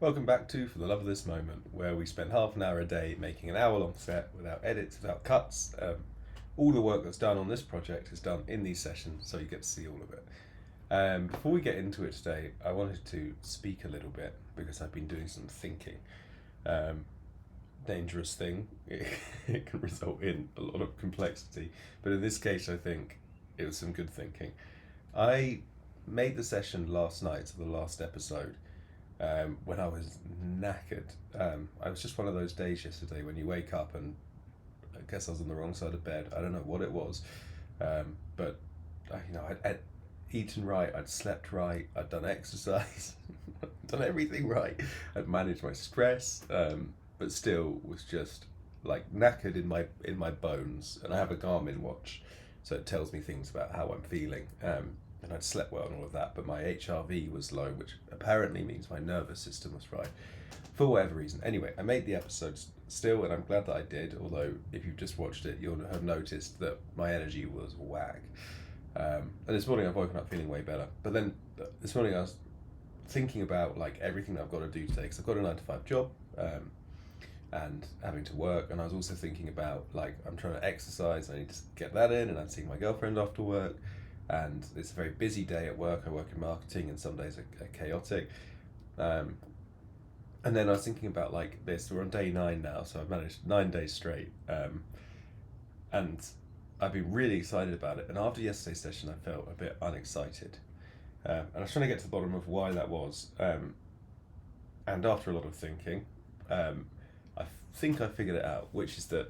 Welcome back to For the Love of This Moment, where we spend half an hour a day making an hour-long set without edits, without cuts. All the work that's done on this project is done in these sessions, so you get to see all of it. Before we get into it today, I wanted to speak a little bit because I've been doing some thinking. Dangerous thing. It can result in a lot of complexity, but in this case, I think it was some good thinking. I made the session last night, so the last episode, when I was knackered. I was just one of those days yesterday when you wake up and I guess I was on the wrong side of bed. I don't know what it was, but I'd eaten right, I'd slept right, I'd done exercise, done everything right. I'd managed my stress, but still was just like knackered in my bones. And I have a Garmin watch, so it tells me things about how I'm feeling. And I'd slept well and all of that, but my HRV was low, which apparently means my nervous system was right, for whatever reason. Anyway, I made the episode still, and I'm glad that I did, although if you've just watched it, you'll have noticed that my energy was whack. And this morning I've woken up feeling way better. But then this morning I was thinking about like everything that I've got to do today, because I've got a 9 to 5 job, and having to work, and I was also thinking about like I'm trying to exercise, I need to get that in, and I'm seeing my girlfriend after work. And it's a very busy day at work. I work in marketing, and some days are chaotic. And then I was thinking about like this. We're on day 9 now, so I've managed 9 days straight, and I've been really excited about it. And after yesterday's session, I felt a bit unexcited, and I was trying to get to the bottom of why that was. And after a lot of thinking, I think I figured it out, which is that.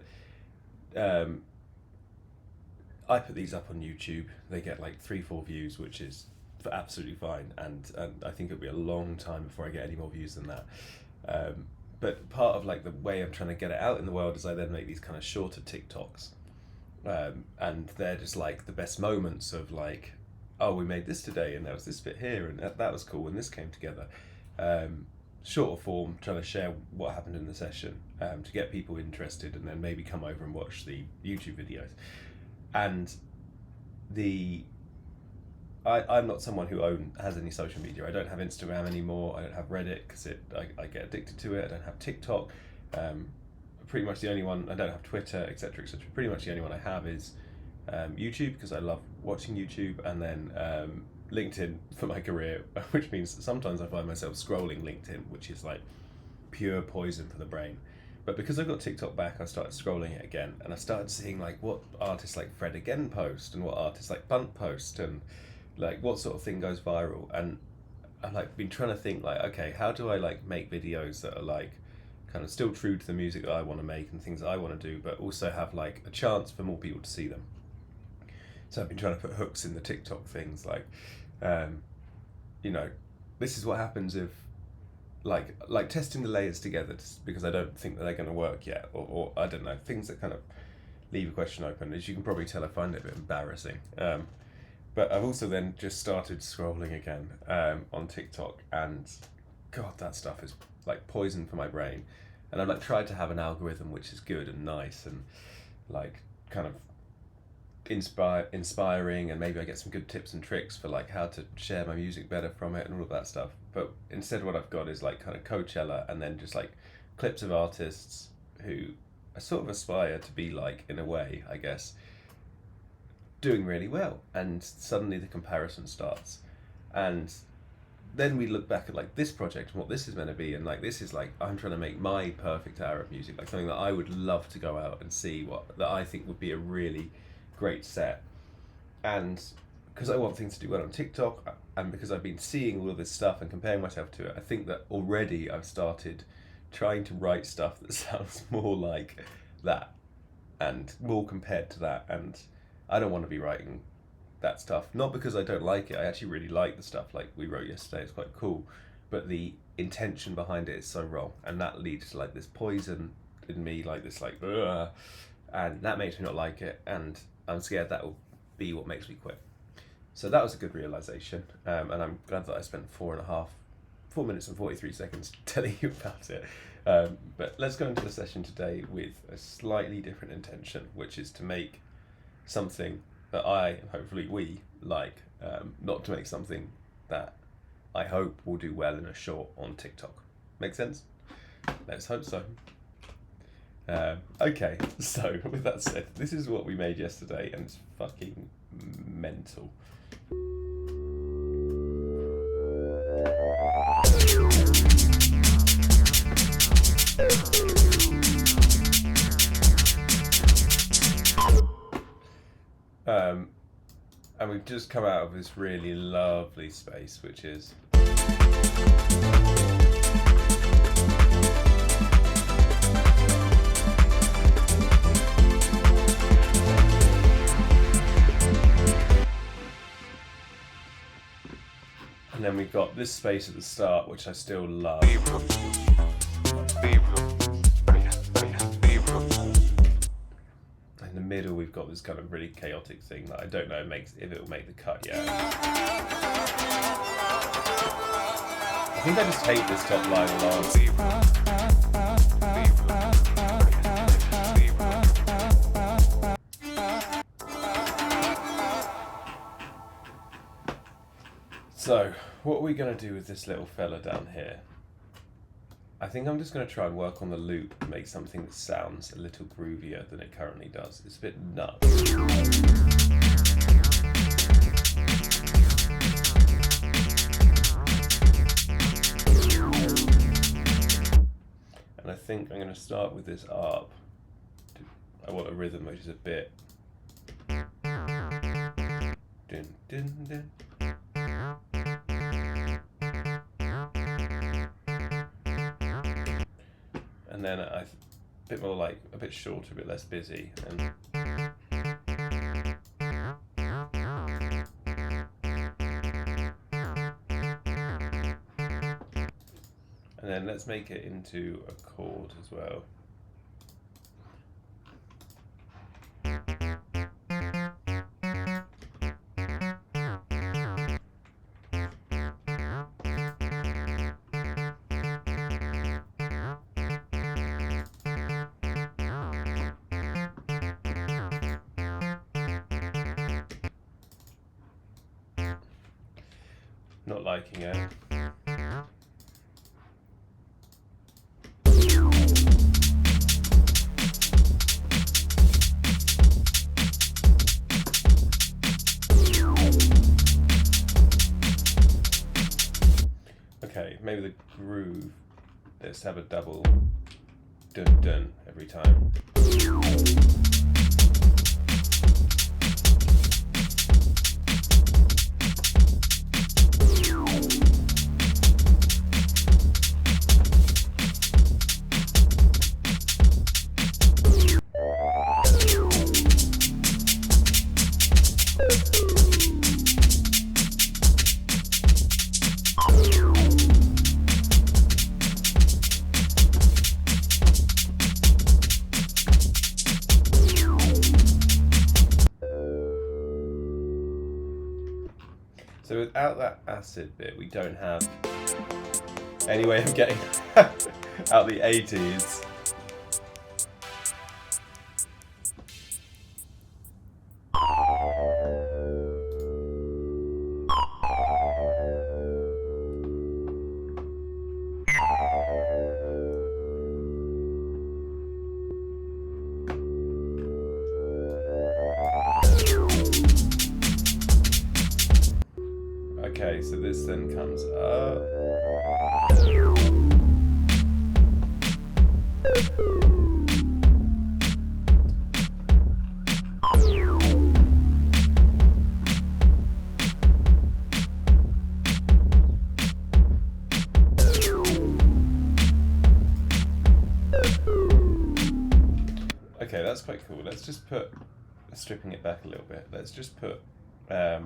I put these up on YouTube. They get like 3-4 views, which is absolutely fine, and I think it'll be a long time before I get any more views than that. But part of like the way I'm trying to get it out in the world is I then make these kind of shorter TikToks, and they're just like the best moments of like, oh, we made this today, and there was this bit here, and that was cool, and this came together. Shorter form, trying to share what happened in the session, to get people interested, and then maybe come over and watch the YouTube videos. And I'm not someone who has any social media. I don't have Instagram anymore. I don't have Reddit because I get addicted to it. I don't have TikTok. Pretty much the only one, I don't have Twitter, etc., etc. Pretty much the only one I have is YouTube, because I love watching YouTube, and then LinkedIn for my career, which means sometimes I find myself scrolling LinkedIn, which is like pure poison for the brain. But because I got TikTok back, I started scrolling it again, and I started seeing like what artists like Fred Again post, and what artists like Bunt post, and like what sort of thing goes viral. And I've like been trying to think like, okay, how do I like make videos that are like kind of still true to the music that I want to make and things that I want to do, but also have like a chance for more people to see them. So I've been trying to put hooks in the TikTok things, like, this is what happens if like testing the layers together, because I don't think that they're going to work yet, or I don't know, things that kind of leave a question open. As you can probably tell, I find it a bit embarrassing. But I've also then just started scrolling again on TikTok, and God, that stuff is like poison for my brain. And I've like tried to have an algorithm which is good and nice and like kind of inspiring, and maybe I get some good tips and tricks for like how to share my music better from it and all of that stuff. But instead what I've got is like kind of Coachella, and then just like clips of artists who I sort of aspire to be like, in a way, I guess, doing really well, and suddenly the comparison starts. And then we look back at like this project and what this is meant to be, and like this is like I'm trying to make my perfect hour of music, like something that I would love to go out and see, what that I think would be a really great set. And because I want things to do well on TikTok, and because I've been seeing all of this stuff and comparing myself to it, I think that already I've started trying to write stuff that sounds more like that and more compared to that. And I don't want to be writing that stuff, not because I don't like it. I actually really like the stuff like we wrote yesterday. It's quite cool, but the intention behind it is so wrong, and that leads to like this poison in me, like this like ugh, and that makes me not like it, and I'm scared that will be what makes me quit. So that was a good realization, and I'm glad that I spent 4 minutes and 43 seconds telling you about it. But let's go into the session today with a slightly different intention, which is to make something that I, and hopefully we, like, not to make something that I hope will do well in a short on TikTok. Make sense? Let's hope so. Okay, so with that said, this is what we made yesterday, and it's fucking mental. And we've just come out of this really lovely space, which is and then we've got this space at the start, which I still love. In the middle, we've got this kind of really chaotic thing that I don't know if it will make the cut yet. I think I just hate this top line a lot. So, what are we going to do with this little fella down here? I think I'm just going to try and work on the loop and make something that sounds a little groovier than it currently does. It's a bit nuts. And I think I'm going to start with this ARP. I want a rhythm which is a bit... Dun, dun, dun. And then a bit more like, a bit shorter, a bit less busy. And then let's make it into a chord as well. Not liking it. Okay, maybe the groove. Let's have a double dun dun every time. So without that acid bit, we don't have any way of getting out the 80s. Okay, so this then comes up. Okay, that's quite cool. Let's just put, stripping it back a little bit, let's just put a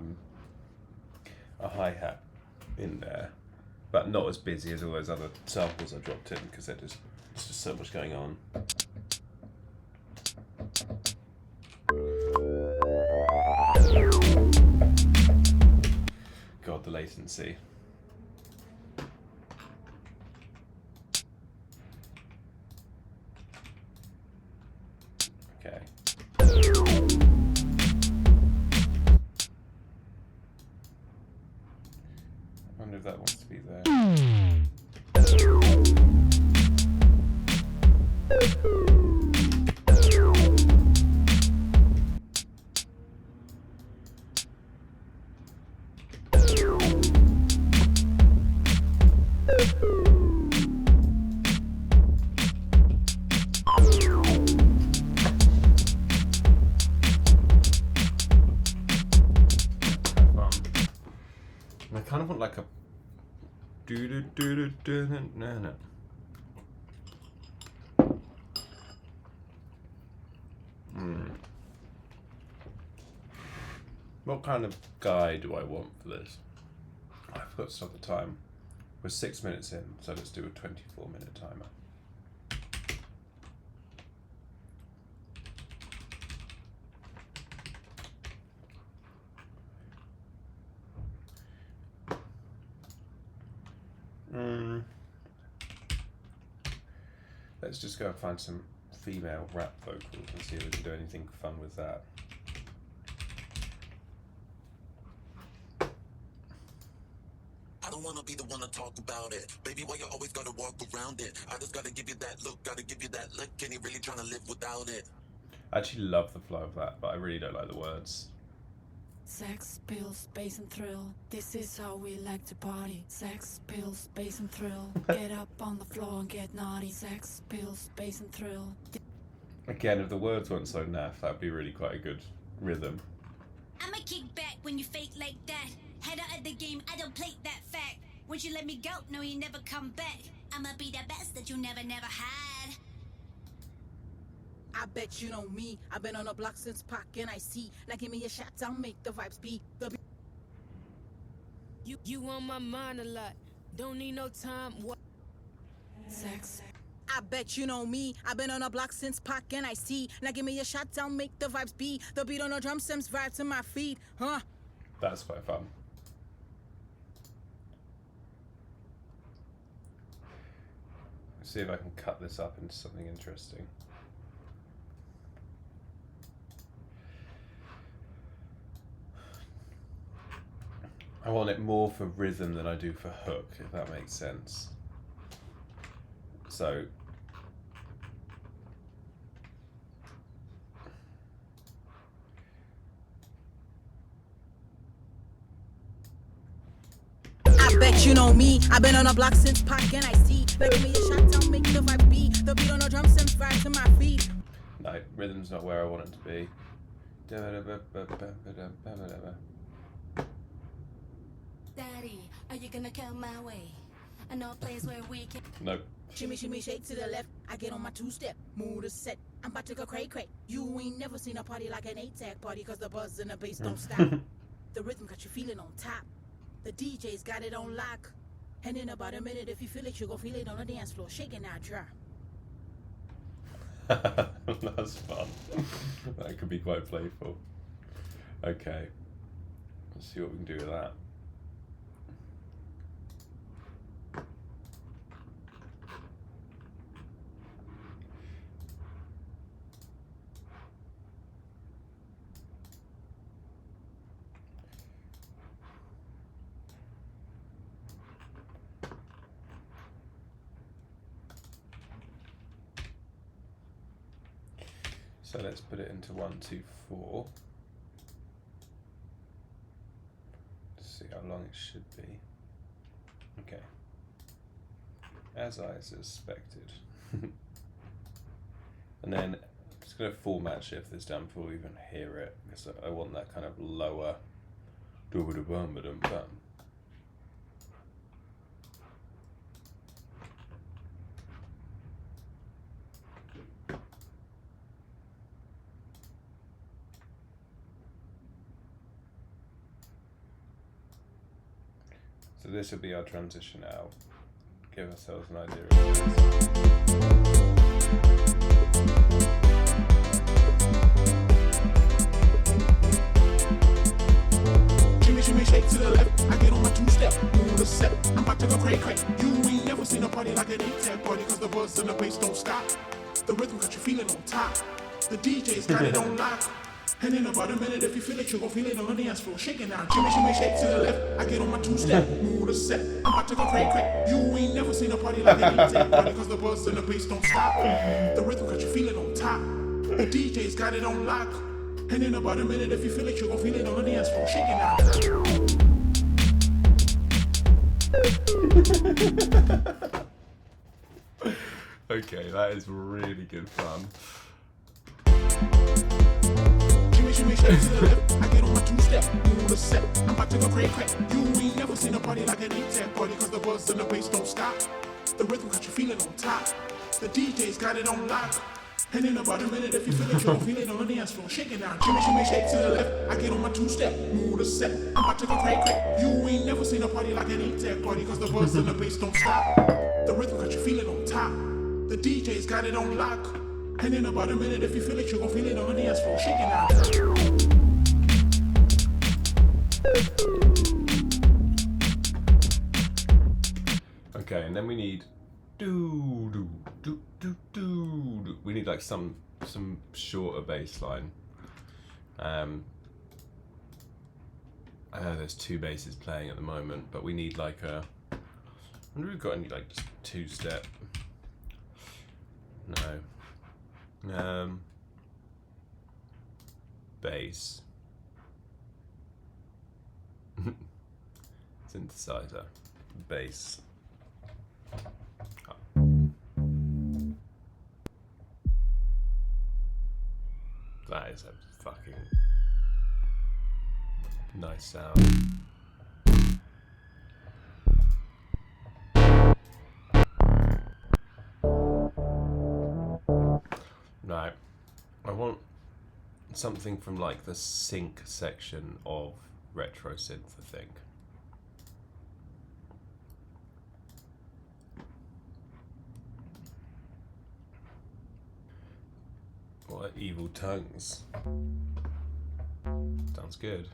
hi-hat in there, but not as busy as all those other samples I dropped in, because there's just so much going on. God, the latency. Okay. I wonder if that wants to be there. What kind of guy do I want for this? I forgot to stop the time. We're 6 minutes in, so let's do a 24-minute timer. Let's just go and find some female rap vocals and see if we can do anything fun with that. I don't wanna be the one to talk about it. Baby, why you always gotta walk around it? I just gotta give you that look, gotta give you that look. Can you really trying to live without it? I actually love the flow of that, but I really don't like the words. Sex, pills, space and thrill. This is how we like to party. Sex, pills, space and thrill. Get up on the floor and get naughty. Sex, pills, space and thrill. Again, if the words weren't so naff, that'd be really quite a good rhythm. I'ma kick back when you fake like that. Head out of the game, I don't play that fact. Once you let me go, no you never come back. I'ma be the best that you never had. I bet you know me. I've been on the block since Pac and I see. Now give me a shot, I'll make the vibes be. You on my mind a lot. Don't need no time. What? Sex. I bet you know me. I've been on the block since Pac and I see. Now give me a shot, I'll make the vibes be. The beat on the drum stems vibe to my feet. Huh? That's quite fun. Let's see if I can cut this up into something interesting. I want it more for rhythm than I do for hook, if that makes sense. So I bet you know me. I've been on the block since Pac and I see. Now give me a shot, I'll make the vibe be. The beat on the drum stems vibe to my feet. no, rhythm's not where I want it to be. Daddy, are you gonna come my way? I know a place where we can. Nope. Shimmy, shimmy, shake to the left. I get on my two-step, move the set. I'm about to go cray-cray. You ain't never seen a party like an A-tag party, cause the buzz and the bass don't stop. The rhythm got you feeling on top. The DJ's got it on lock. And in about a minute, if you feel it, you gon' feel it on the dance floor. Shaking out dry. That's fun. That could be quite playful. Okay. Let's see what we can do with that. So let's put it into 1, 2, 4. See how long it should be. Okay. As I suspected. And then I'm just going to format shift this down before we even hear it, because I want that kind of lower. So this will be our transition out. Give ourselves an idea of this. Shimmy, shimmy, shake to the left. I get on my two-step, move the set. I'm about to go cray-cray. You ain't never seen a party like an A-tag party, cause the buzz and the bass don't stop. The rhythm got you feeling on top. The DJ's got it on lock. And in about a minute, if you feel it, you gon' feel it on the dance floor. Shaking out, shimmy, shimmy, shake to the left. I get on my two-step, move the set. I'm about to go cray-cray. You ain't never seen a party like an A-tag party, cause the buzz and the bass don't stop. The rhythm got you feeling on top. The DJ's got it on lock. And in about a minute, if you feel it, you gon' feel it on the dance floor. Shaking out. Okay, that is really good fun. shimmy, straight to the left. I get on my two-step, move the set. I'm about to go cray cray. You ain't never seen a party like an 8-tech party, cause the buzz and the bass don't stop. The rhythm got you feeling on top. The DJ's got it on lock. And in about a minute, if you feel it, you gon' feel it on the dance floor. Shaking out, shimmy, shimmy, shake to the left. I get on my two-step, move the set. I'm about to go cray cray. You ain't never seen a party like an 8-tech party, cause the buzz and the bass don't stop. The rhythm got you feeling on top. The DJ's got it on lock. And in about a minute, if you feel it, you gon' feel it on the dance floor. Shaking out. Okay, and then we need we need like some shorter bass line. I know there's two basses playing at the moment, but we need like a, I wonder if we've got any like just two-step. No. Bass. Synthesizer. Bass. That is a fucking nice sound. Right, I want something from like the sync section of retro synth, I think. What, evil tongues? Sounds good.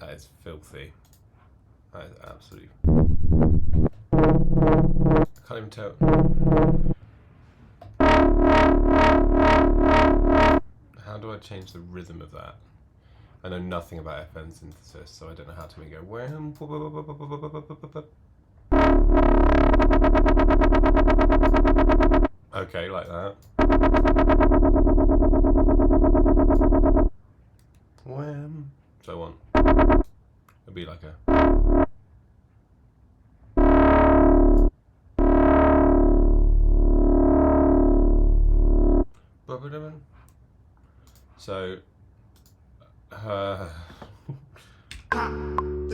That is filthy. That is absolutely. I can't even tell. How do I change the rhythm of that? I know nothing about FM synthesis, so I don't know how to make it go. Okay, like that. Wham. So on. It'll be like a. So. The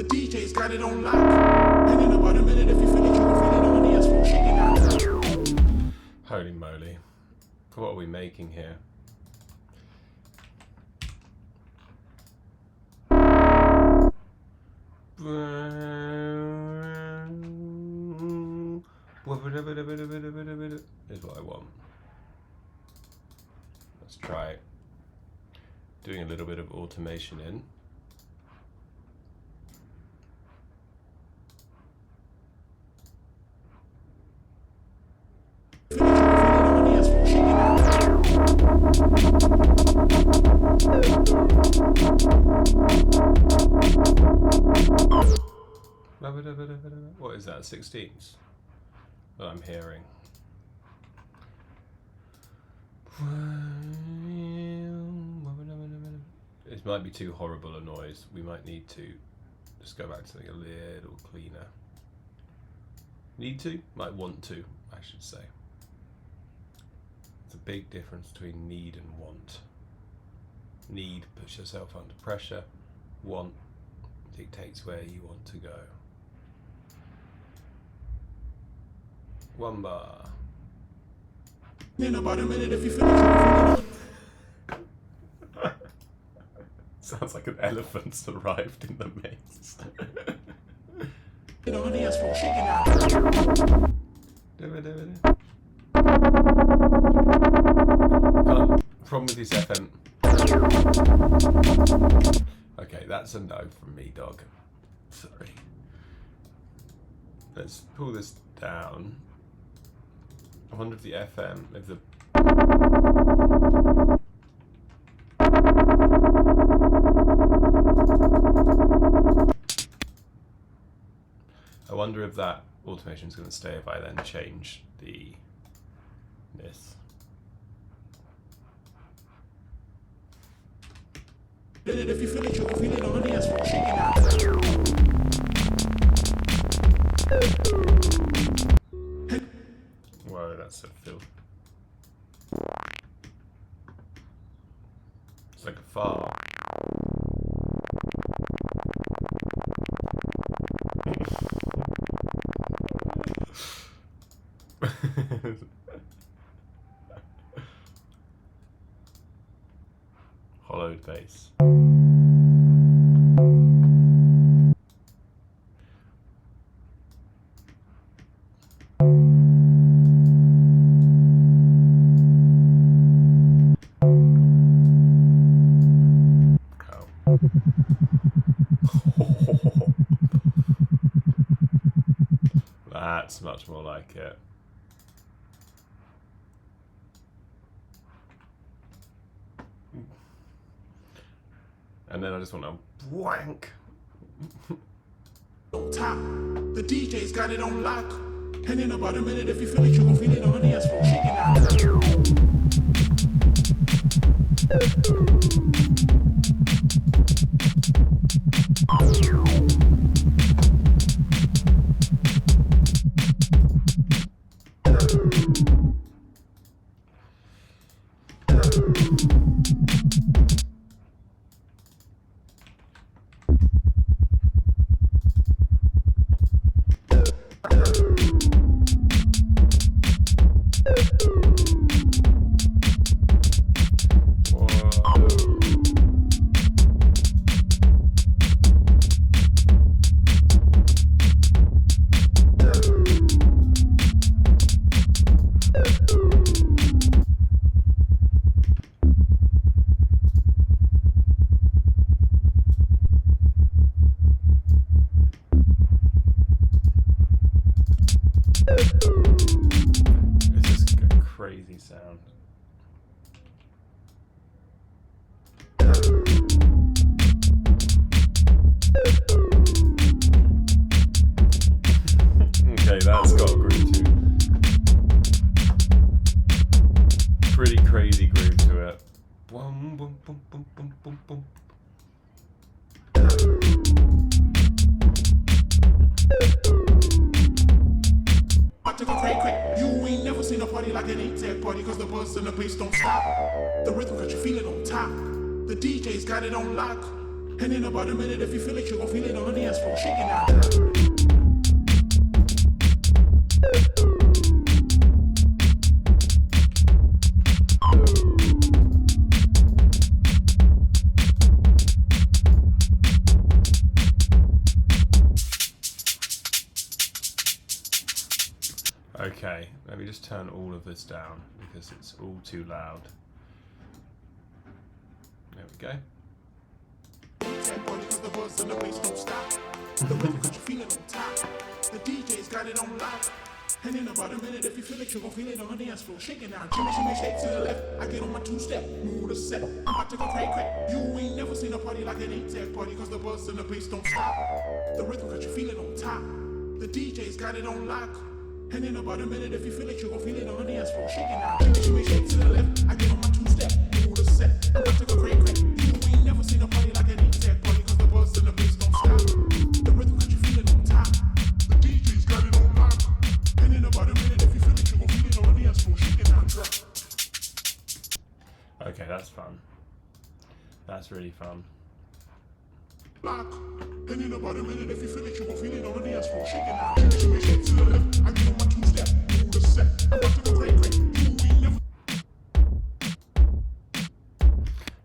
DJ's got it on lock. And in about a minute, if you feel it, you can feel it on the dance floor. Shaking out. Holy moly. What are we making here? Is what I want. Let's try doing a little bit of automation in. What is that, 16ths? That I'm hearing. It might be too horrible a noise. We might need to just go back to something a little cleaner. Need to? Might want to, I should say. There's a big difference between need and want. Need puts yourself under pressure. Want dictates where you want to go. One bar. In about a minute, if you feel it, you can feel it. Sounds like an elephant's arrived in the mix. You know, the dance floor, shaking out. Problem with this FM. Okay, that's a no from me, dog. Sorry. Let's pull this down. I wonder if the FM, if the... I wonder if that automation is going to stay if I then change this. If you feel it, you gon' feel it on the dance floor. Shake it out. Whoa, that's a filth. It's like a fart. Hollowed bass. That's much more like it. And then I just want to wank. On top, the DJ's got it on lock. And in about a minute, if you feel it, you gon' feel it on the dance floor. Shake it out. This is a crazy sound. Okay, that's got a groove to it. Pretty crazy groove to it. Boom, boom, boom, boom, boom, boom, boom. I took a crack. You ain't never seen a party like an 8-tag party, cause the buzz and the bass don't stop. The rhythm got you feeling on top. The DJ's got it on lock. And in about a minute, if you feel it, you gon' feel it on the dance floor. Shake it out. Okay, let me just turn all of this down because it's all too loud. There we go. 8-tag party, cause the buzz and the bass don't stop. The rhythm got you feeling on top. The DJ's got it on lock. And in about a minute, if you feel it, you gon' feel it on the dance floor. Shake it out. Jimmy, shimmy, shake to the left. I get on my two-step, move the set. I'm about to go crack. You ain't never seen a party like an 8-tag party, cause the buzz and the bass don't stop. The rhythm got you feeling on top. The DJ's got it on lock. And in about a minute, if you feel it, you gon' feel it on the dance floor. Shake it out. Jimmy, shimmy, shake to the left. I get on my two-step, move the set. I'm about to go crack. You ain't never seen a party like an 8-tag party, cause the buzz and the bass don't stop. The rhythm got you feeling on top. The DJ's got it on lock. And in about a minute, if you feel it, you gon' feel it on the dance floor. Shake it out, drop. Okay, that's fun. That's really fun. Lock. And in about a minute, if you feel it, you gon' feel it on the dance floor. Shake it out. Jimmy, shimmy, shake to the left. I get on my two-step, move the set. I'm about to go crack. You ain't never.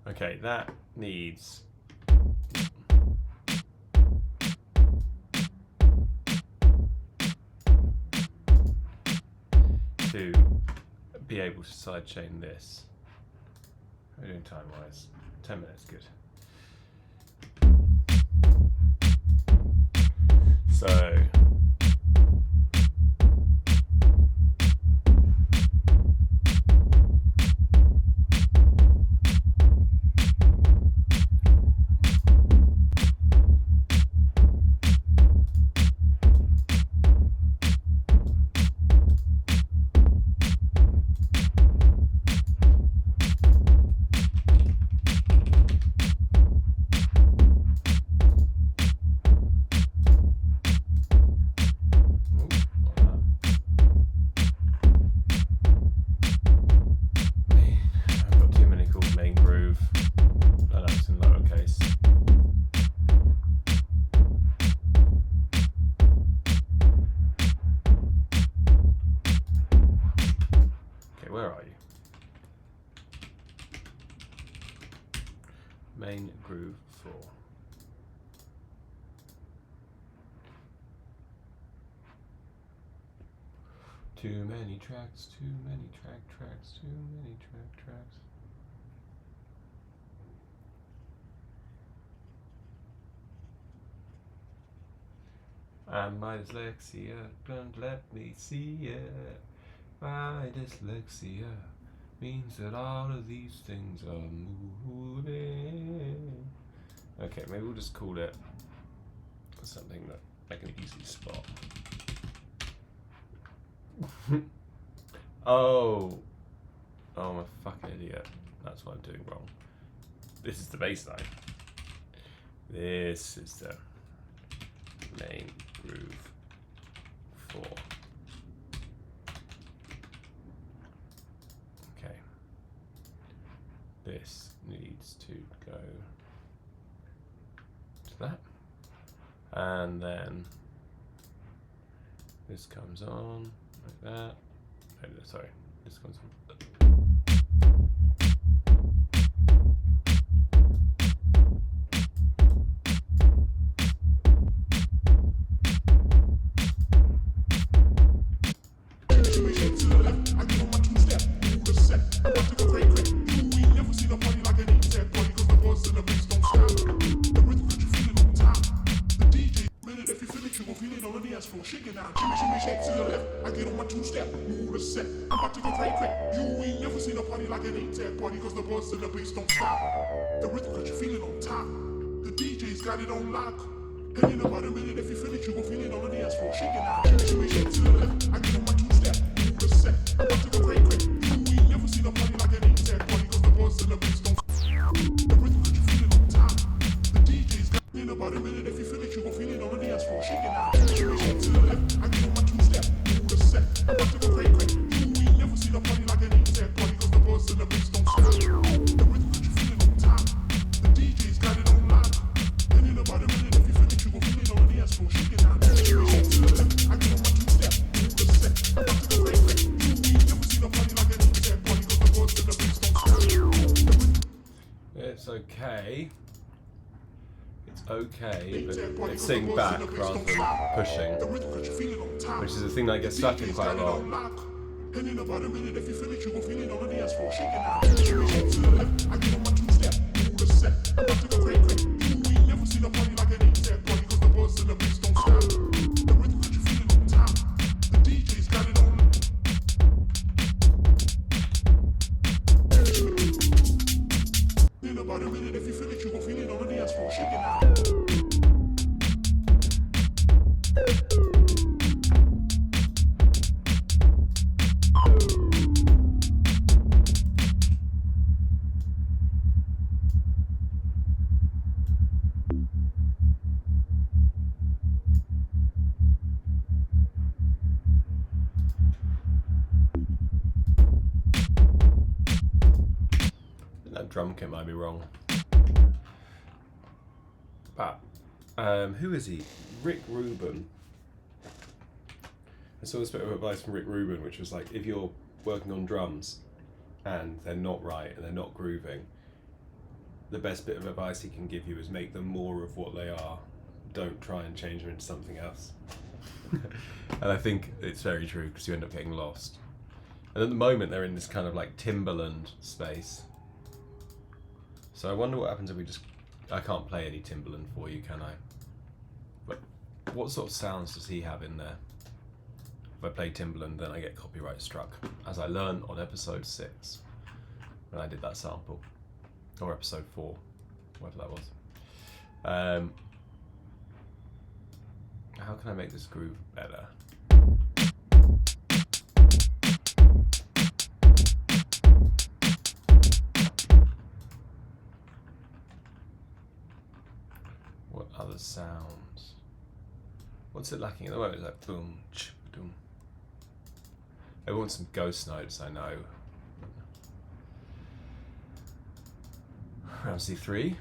Okay, that needs to be able to sidechain this. How are we doing time-wise? 10 minutes, good. So Where are you? Main groove 4. Too many tracks, too many tracks, too many tracks. And my dyslexia don't let me see it. My dyslexia means that all of these things are moving. Okay, maybe we'll just call it something that I can easily spot. Oh, I'm a fucking idiot. That's what I'm doing wrong. This is the bass line. This is the main groove 4. Okay. This needs to go to that. And then this comes on like that. No, sorry, this comes on. Got it on lock. And in about a minute, if you feel it, you gon' feel it on the dance floor. Shaking out. Shimmy, shake to the left. I get on my 2-step. Move the set. I'm about to go cray cray. You ain't never seen a party like an 8-tag party, cause the buzz and the bass don't stop. The rhythm that you feel it on top. The DJ's got in about a minute, if you feel it, you gon' feel it on the dance floor. Shaking out. Shimmy, shake to the left. I get on my 2-step. Move the set. I'm about to go cray cray. You ain't never seen a party like an 8-tag party, cause the buzz and the bass don't stop. The rhythm that you feel it on top. The DJ's got it on lock. And in about a minute, if you feel it, you gon' feel it on the dance floor. Shaking out. Shimmy, shake to the left. I get on my 2-step. Move the set. I'm about to go cray cray. You ain't never seen a party like an 8-tag party, cause the buzz and the bass don't stop. It's okay. It's okay, but it's sitting back rather than pushing, which is a thing that I get stuck in quite a lot. And in about a minute, if you feel it, you gon' feel it on the dance floor. Shaking out. Shake to the left. I get on my 2-step. Move the set. I'm about to go cray cray. You ain't never seen a party like an 8-tag party, cause the buzz and the bass don't stop. The rhythm that you feel it on top. The DJ's got it on. In about a minute, if you feel it, you gon' feel it on the dance floor. Shaking out. That drum kit might be wrong. But who is he? Rick Rubin. I saw this bit of advice from Rick Rubin, which was like, if you're working on drums and they're not right and they're not grooving, the best bit of advice he can give you is make them more of what they are. Don't try and change them into something else. And I think it's very true, because you end up getting lost. And at the moment they're in this kind of like Timberland space. So I wonder what happens if we just... I can't play any Timberland for you, can I? But what sort of sounds does he have in there? If I play Timberland, then I get copyright struck, as I learned on episode 6 when I did that sample, or episode 4, whatever that was. How can I make this groove better? What other sounds? What's it lacking at the moment? It's like boom, ch, boom. I want some ghost notes, I know. Round C3.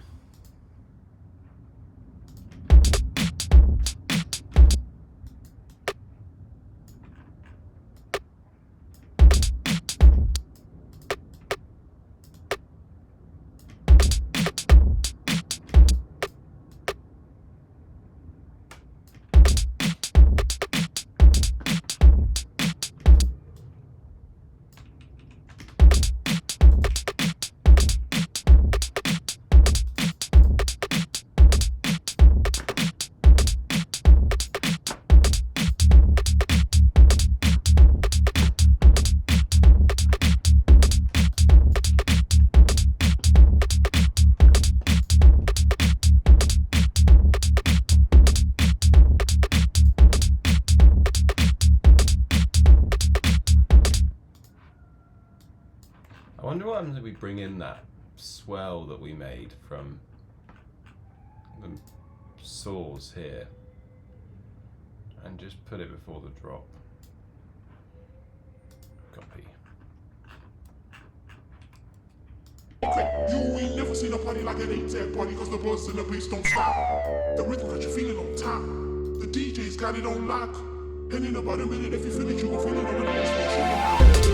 wonder what happens if we bring in that swell that we made from the saws here and just put it before the drop. Copy. You ain't never seen a party like an 8-tag party, cause the buzz and the bass don't stop. The rhythm got you feeling on top. The DJ's got it on lock. And in about a minute, if you feel it, you gon' feel it on the dance floor.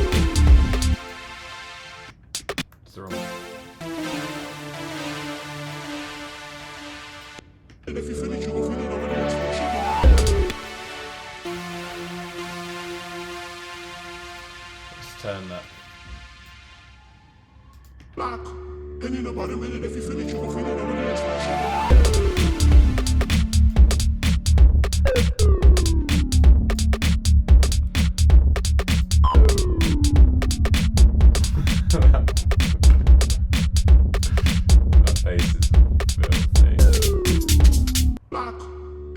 It's the wrong. And if you feel it, you gon' feel it on the dance floor. Let's turn that. Lock. And in about a minute, if you feel it, you gon' feel it on the dance floor. That face is filthy. Lock.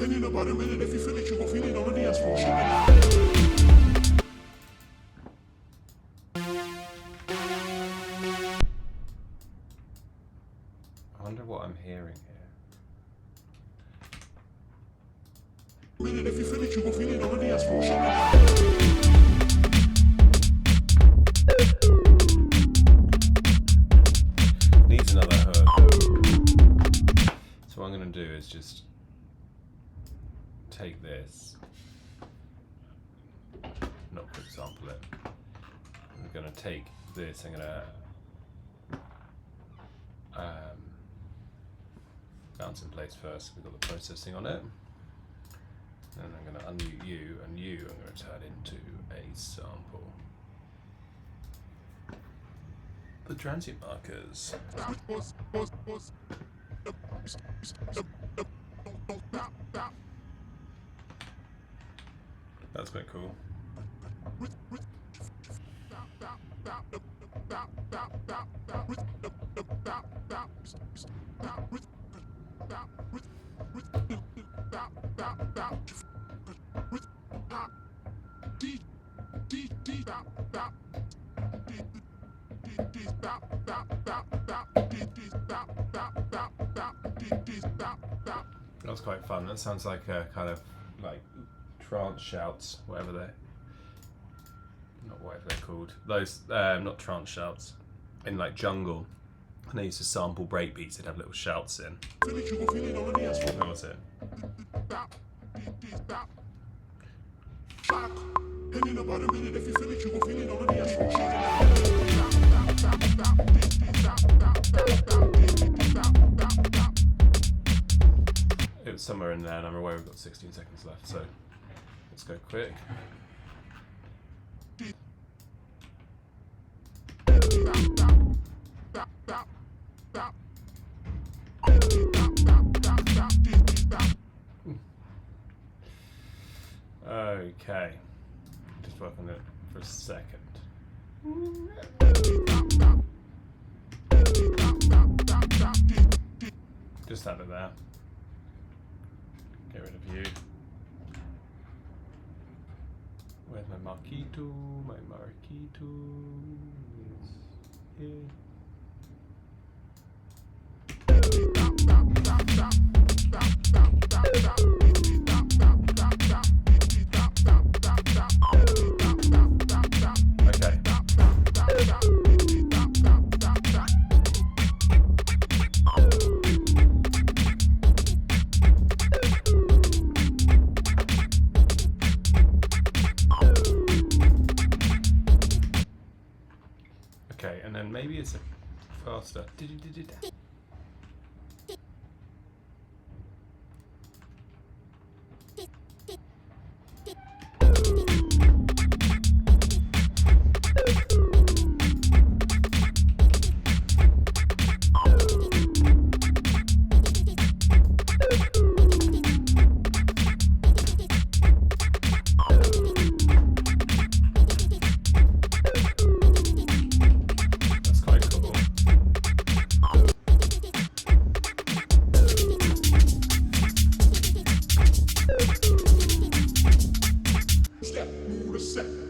And in about a minute, if you feel it, you gon' feel it on the dance floor. I wonder what I'm hearing here. Minute, if you feel it, you gon' feel it on the dance floor. Needs another herb. So what I'm going to do is just take this, not quick sample it. I'm going to take this, I'm going to bounce in place first. We've got the processing on it. And I'm going to unmute you, and you I'm going to turn into a sample. The transient markers. That's quite cool. That's quite fun. That sounds like a kind of like trance shouts, whatever they're called. Those not trance shouts in like jungle. And they used to sample breakbeats. They'd have little shouts in. What was it? And in about a minute, if you feel it, you gon' feel it on the dance floor. It was somewhere in there, and I'm aware we've got 16 seconds left, so let's go quick. Okay, just work on it for a second. Just have it there. Get rid of you. Where's my Marquito? My Marquito is here. Okay. Okay, and then maybe it's a faster. That's quite cool.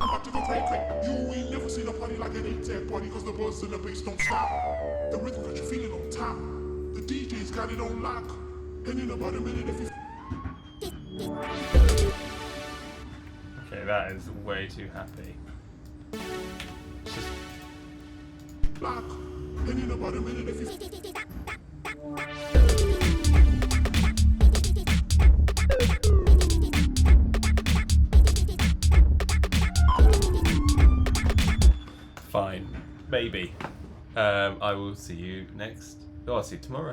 I'm about to go cray cray. You ain't never seen a party like an 8-tag party, cause the buzz and the bass don't stop. The rhythm got you feeling on top. The DJ's got it on lock. And in about a minute if you Okay, that is way too happy. It's just block. And in about a minute if you fine. Maybe. I will see you next. Oh, I'll see you tomorrow.